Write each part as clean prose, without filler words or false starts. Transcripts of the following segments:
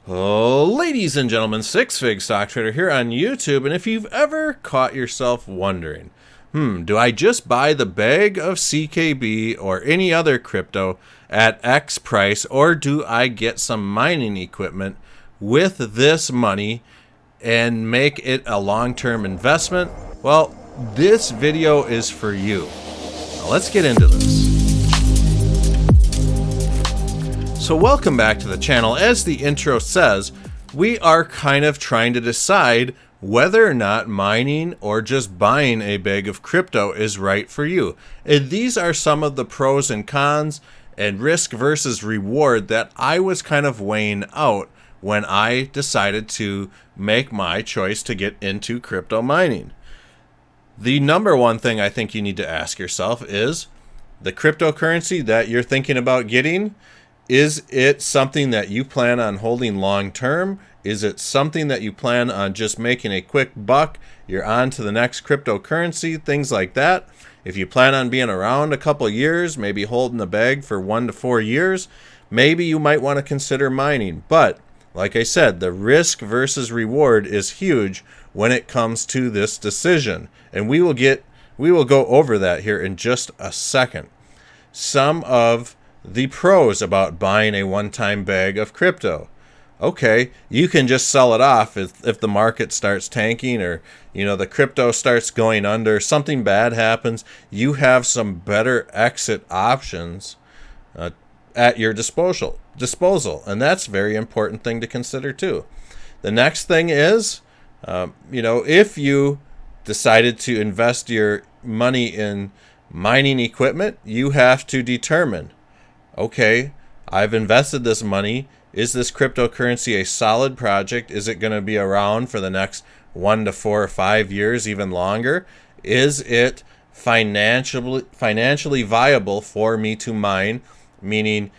Oh, ladies and gentlemen, Six Fig Stock Trader here on YouTube, and if you've ever caught yourself wondering, do I just buy the bag of CKB or any other crypto at X price, or do I get some mining equipment with this money and make it a long-term investment? Well, this video is for you. Now, let's get into this. So welcome back to the channel. As the intro says, we are kind of trying to decide whether or not mining or just buying a bag of crypto is right for you. And these are some of the pros and cons and risk versus reward that I was kind of weighing out when I decided to make my choice to get into crypto mining. The number one thing I think you need to ask yourself is, the cryptocurrency that you're thinking about getting, is it something that you plan on holding long term? Is it something that you plan on just making a quick buck? You're on to the next cryptocurrency, things like that. If you plan on being around a couple years, maybe holding the bag for 1 to 4 years, maybe you might want to consider mining. But like I said, the risk versus reward is huge when it comes to this decision. And we will go over that here in just a second. Some of the pros about buying a one-time bag of crypto. Okay, you can just sell it off if the market starts tanking, or the crypto starts going under, something bad happens. You have some better exit options at your disposal, and that's a very important thing to consider too. The next thing is, if you decided to invest your money in mining equipment, you have to determine, okay, I've invested this money. Is this cryptocurrency a solid project? Is it going to be around for the next 1 to 4 or 5 years, even longer? Is it financially viable for me to mine? Meaning,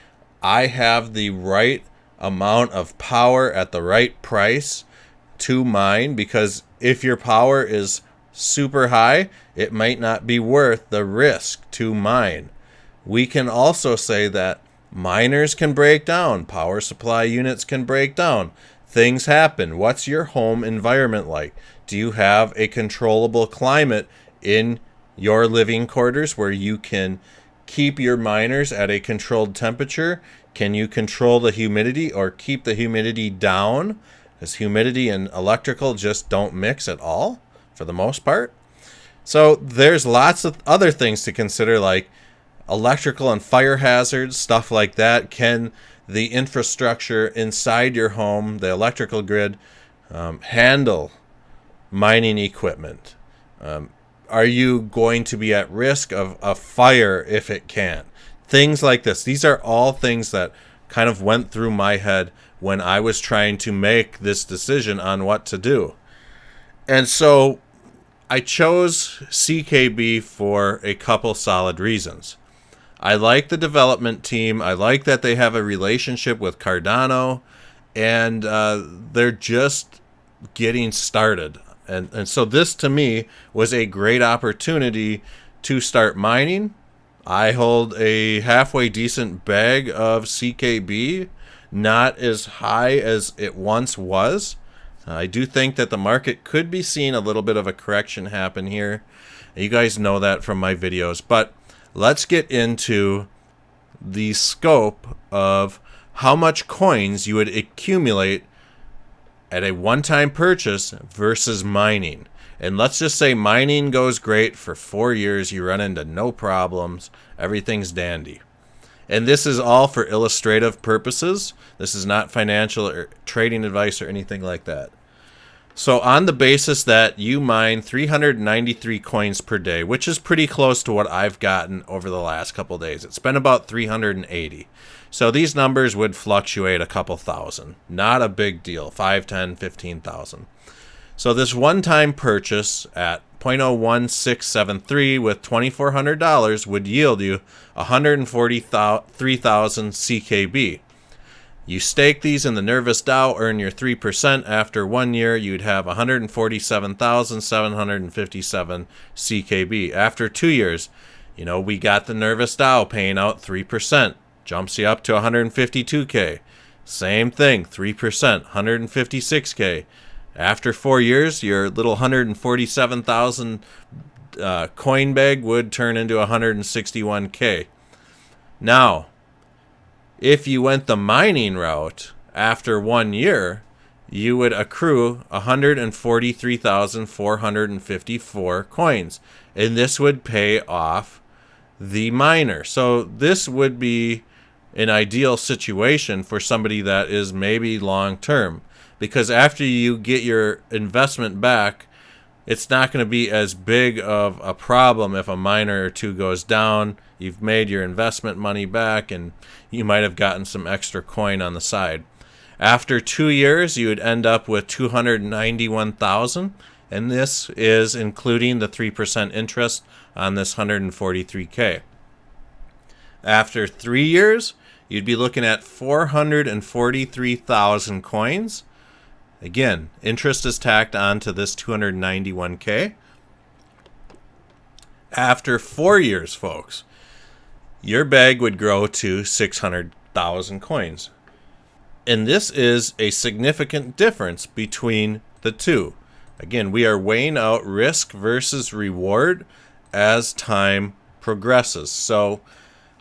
I have the right amount of power at the right price to mine, because if your power is super high, it might not be worth the risk to mine. We can also say that miners can break down, power supply units can break down, things happen. What's your home environment like? Do you have a controllable climate in your living quarters where you can keep your miners at a controlled temperature? Can you control the humidity or keep the humidity down? Because humidity and electrical just don't mix at all for the most part. So there's lots of other things to consider, like electrical and fire hazards, stuff like that. Can the infrastructure inside your home, the electrical grid, handle mining equipment? Are you going to be at risk of a fire if it can? Things like this. These are all things that kind of went through my head when I was trying to make this decision on what to do. And so I chose CKB for a couple solid reasons. I like the development team. I like that they have a relationship with Cardano, and they're just getting started. And so this, to me, was a great opportunity to start mining. I hold a halfway decent bag of CKB, not as high as it once was. I do think that the market could be seeing a little bit of a correction happen here. You guys know that from my videos, but let's get into the scope of how much coins you would accumulate at a one-time purchase versus mining. And let's just say mining goes great for 4 years. You run into no problems. Everything's dandy. And this is all for illustrative purposes. This is not financial or trading advice or anything like that. So on the basis that you mine 393 coins per day, which is pretty close to what I've gotten over the last couple days. It's been about 380. So these numbers would fluctuate a couple thousand. Not a big deal. 5, 10, 15,000. So this one-time purchase at 0.01673 with $2,400 would yield you 143,000 CKB. You stake these in the Nervous DAO, earn your 3%. After 1 year, you'd have 147,757 CKB. After 2 years, we got the Nervous DAO paying out 3%. Jumps you up to 152K. Same thing, 3%, 156K. After 4 years, your little 147,000 coin bag would turn into 161K. Now, if you went the mining route, after 1 year, you would accrue 143,454 coins. And this would pay off the miner. So this would be an ideal situation for somebody that is maybe long term. Because after you get your investment back, it's not going to be as big of a problem if a miner or two goes down. You've made your investment money back, and you might have gotten some extra coin on the side. After 2 years, you would end up with 291,000, and this is including the 3% interest on this 143K. After 3 years, you'd be looking at 443,000 coins. Again, interest is tacked onto this 291K. After 4 years, folks, your bag would grow to 600,000 coins. And this is a significant difference between the two. Again, we are weighing out risk versus reward as time progresses. So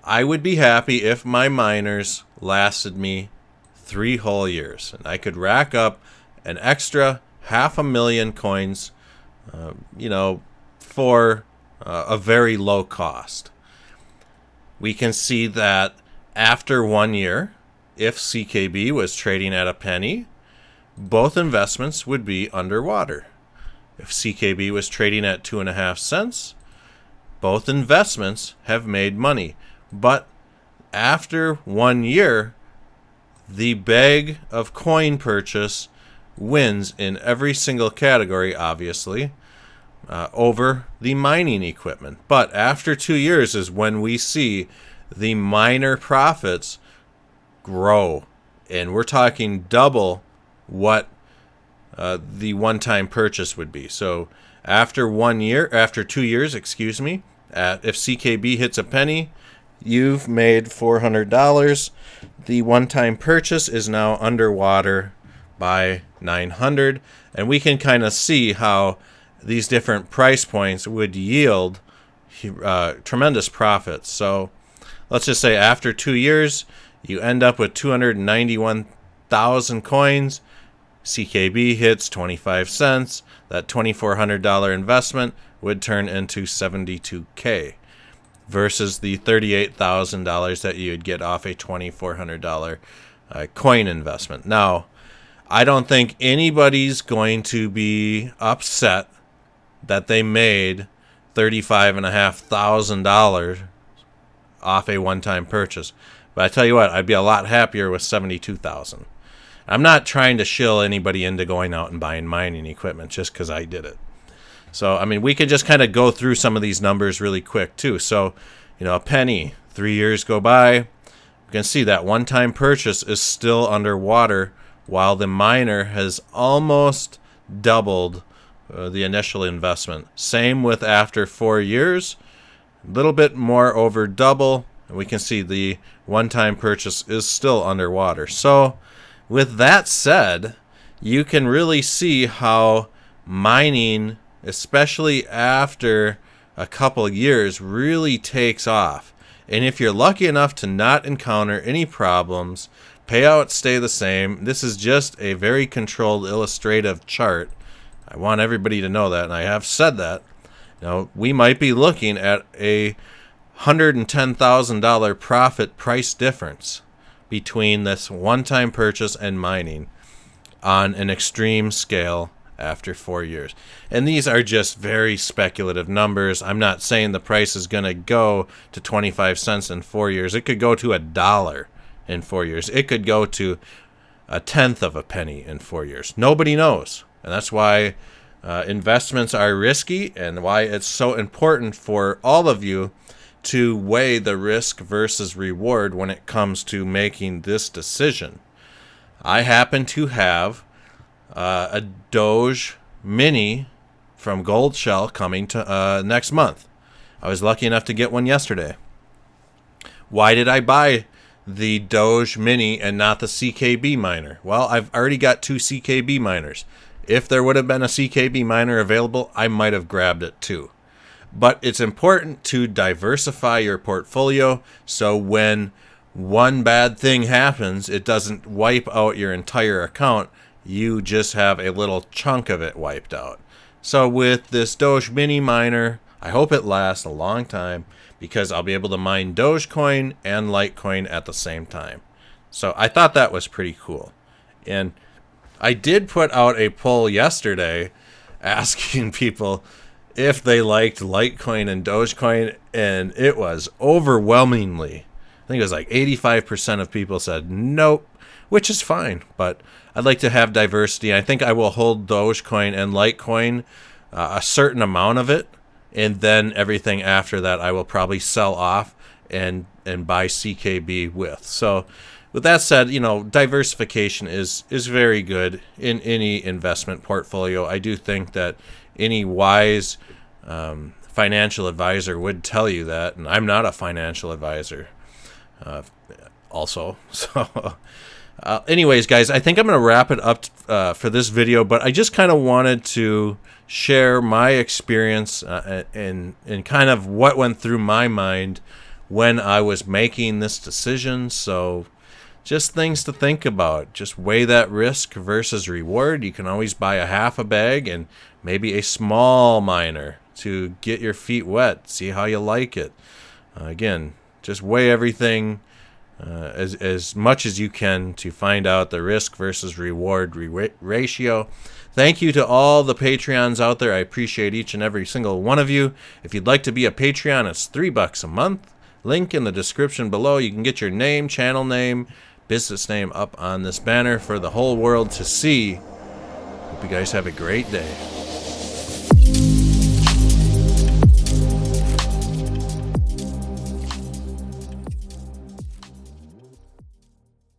I would be happy if my miners lasted me 3 whole years, and I could rack up an extra 500,000 coins, for a very low cost. We can see that after 1 year, if CKB was trading at a penny, both investments would be underwater. If CKB was trading at 2.5 cents, both investments have made money. But after 1 year, the bag of coin purchase wins in every single category, obviously, over the mining equipment. But after 2 years is when we see the miner profits grow. And we're talking double what the one-time purchase would be. So after 2 years, if CKB hits a penny, you've made $400. The one-time purchase is now underwater by 900, and we can kind of see how these different price points would yield tremendous profits. So let's just say after 2 years, you end up with 291,000 coins. CKB hits 25 cents. That $2,400 investment would turn into 72K versus the $38,000 that you'd get off a $2,400 coin investment. Now, I don't think anybody's going to be upset that they made $35,500 off a one-time purchase. But I tell you what, I'd be a lot happier with $72,000. I'm not trying to shill anybody into going out and buying mining equipment just because I did it. So, I mean, we could just kind of go through some of these numbers really quick, too. So, a penny, 3 years go by. You can see that one-time purchase is still underwater while the miner has almost doubled the initial investment. Same with after 4 years, a little bit more over double. And we can see the one-time purchase is still underwater. So, with that said, you can really see how mining, especially after a couple years, really takes off. And if you're lucky enough to not encounter any problems, payouts stay the same. This is just a very controlled illustrative chart. I want everybody to know that, and I have said that. We might be looking at a $110,000 profit price difference between this one-time purchase and mining on an extreme scale after 4 years. And these are just very speculative numbers. I'm not saying the price is going to go to 25 cents in 4 years. It could go to $1 in 4 years. It could go to a tenth of a penny in 4 years. Nobody knows. And that's why investments are risky, and why it's so important for all of you to weigh the risk versus reward when it comes to making this decision. I happen to have a Doge Mini from Gold Shell coming to next month. I was lucky enough to get one yesterday. Why did I buy the Doge Mini and not the CKB miner? Well, I've already got 2 CKB miners. If there would have been a CKB miner available, I might have grabbed it too. But it's important to diversify your portfolio so when one bad thing happens, it doesn't wipe out your entire account. You just have a little chunk of it wiped out. So with this Doge Mini miner, I hope it lasts a long time because I'll be able to mine Dogecoin and Litecoin at the same time. So I thought that was pretty cool. And I did put out a poll yesterday asking people if they liked Litecoin and Dogecoin, and it was overwhelmingly, I think it was like 85% of people said nope, which is fine, but I'd like to have diversity. I think I will hold Dogecoin and Litecoin, a certain amount of it, and then everything after that I will probably sell off and buy CKB with. So with that said, diversification is very good in any investment portfolio. I do think that any wise financial advisor would tell you that, and I'm not a financial advisor also. So anyways, guys, I think I'm going to wrap it up for this video, but I just kind of wanted to share my experience and kind of what went through my mind when I was making this decision. So just things to think about. Just weigh that risk versus reward. You can always buy a half a bag and maybe a small miner to get your feet wet, see how you like it. Again, just weigh everything as much as you can to find out the risk versus reward ratio. Thank you to all the Patreons out there. I appreciate each and every single one of you. If you'd like to be a Patreon, it's $3 a month. Link in the description below. You can get your name, channel name, business name up on this banner for the whole world to see. Hope you guys have a great day.